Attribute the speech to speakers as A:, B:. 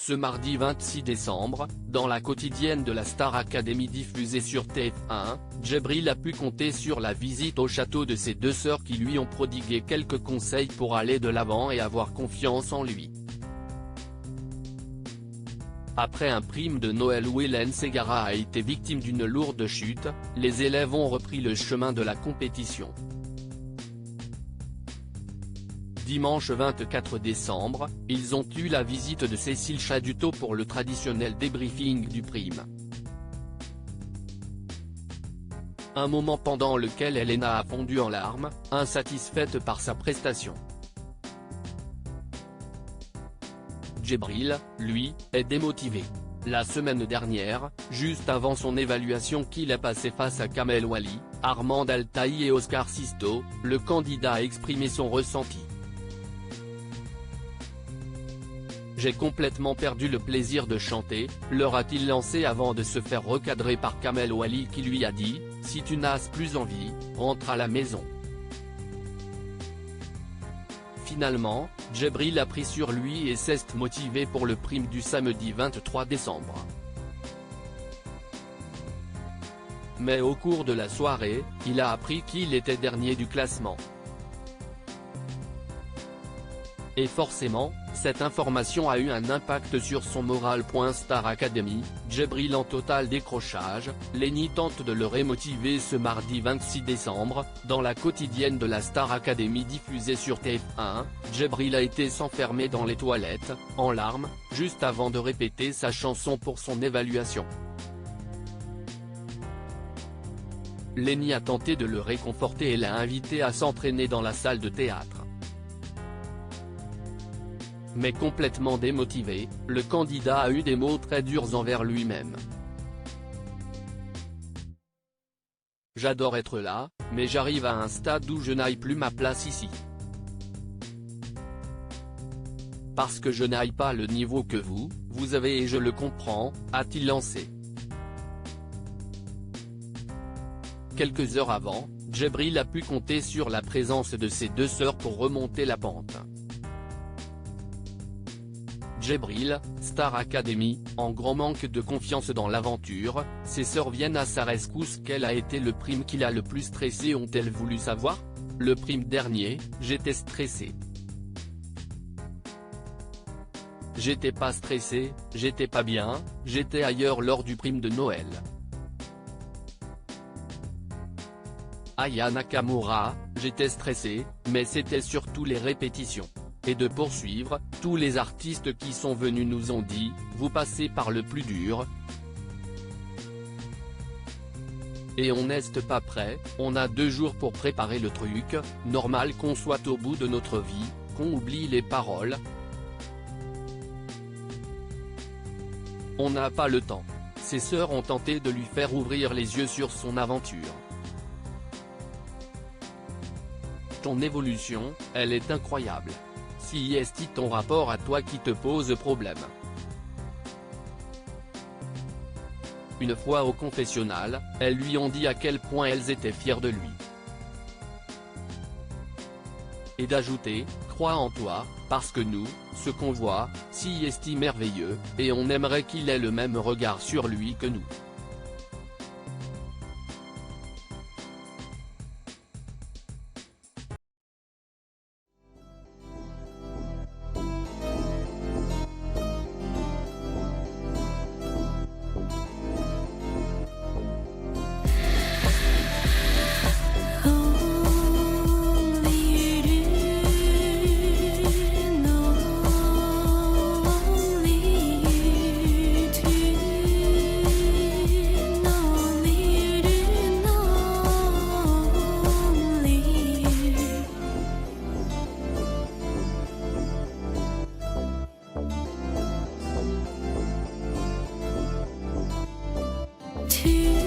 A: Ce mardi 26 décembre, dans la quotidienne de la Star Academy diffusée sur TF1, Djibril a pu compter sur la visite au château de ses deux sœurs qui lui ont prodigué quelques conseils pour aller de l'avant et avoir confiance en lui. Après un prime de Noël où Hélène Ségara a été victime d'une lourde chute, les élèves ont repris le chemin de la compétition. Dimanche 24 décembre, ils ont eu la visite de Cécile Chaduteau pour le traditionnel débriefing du prime. Un moment pendant lequel Elena a fondu en larmes, insatisfaite par sa prestation. Djibril, lui, est démotivé. La semaine dernière, juste avant son évaluation qu'il a passée face à Kamel Wally, Armand Altaï et Oscar Sisto, le candidat a exprimé son ressenti. J'ai complètement perdu le plaisir de chanter, leur a-t-il lancé avant de se faire recadrer par Kamel Wally qui lui a dit « Si tu n'as plus envie, rentre à la maison ». Finalement, Djibril a pris sur lui et s'est motivé pour le prime du samedi 23 décembre. Mais au cours de la soirée, il a appris qu'il était dernier du classement. Et forcément, cette information a eu un impact sur son moral. Star Academy, Djibril en total décrochage, Lenny tente de le remotiver ce mardi 26 décembre, dans la quotidienne de la Star Academy diffusée sur TF1, Djibril a été s'enfermer dans les toilettes, en larmes, juste avant de répéter sa chanson pour son évaluation. Lenny a tenté de le réconforter et l'a invité à s'entraîner dans la salle de théâtre. Mais complètement démotivé, le candidat a eu des mots très durs envers lui-même. J'adore être là, mais j'arrive à un stade où je n'aille plus ma place ici. Parce que je n'aille pas le niveau que vous avez et je le comprends, a-t-il lancé. Quelques heures avant, Djibril a pu compter sur la présence de ses deux sœurs pour remonter la pente. Djibril, Star Academy, en grand manque de confiance dans l'aventure, ses sœurs viennent à sa rescousse. Quel a été le prime qui l'a le plus stressé? Ont-elles voulu savoir? Le prime dernier, j'étais stressé. J'étais pas stressé, j'étais pas bien, j'étais ailleurs lors du prime de Noël. Aya Nakamura, j'étais stressé, mais c'était surtout les répétitions. Et de poursuivre, tous les artistes qui sont venus nous ont dit, vous passez par le plus dur. Et on n'est pas prêt, on a 2 jours pour préparer le truc, normal qu'on soit au bout de notre vie, qu'on oublie les paroles. On n'a pas le temps. Ses sœurs ont tenté de lui faire ouvrir les yeux sur son aventure. Ton évolution, elle est incroyable. Si est ton rapport à toi qui te pose problème. Une fois au confessionnal, elles lui ont dit à quel point elles étaient fières de lui. Et d'ajouter, crois en toi, parce que nous, ce qu'on voit, si est merveilleux, et on aimerait qu'il ait le même regard sur lui que nous.
B: To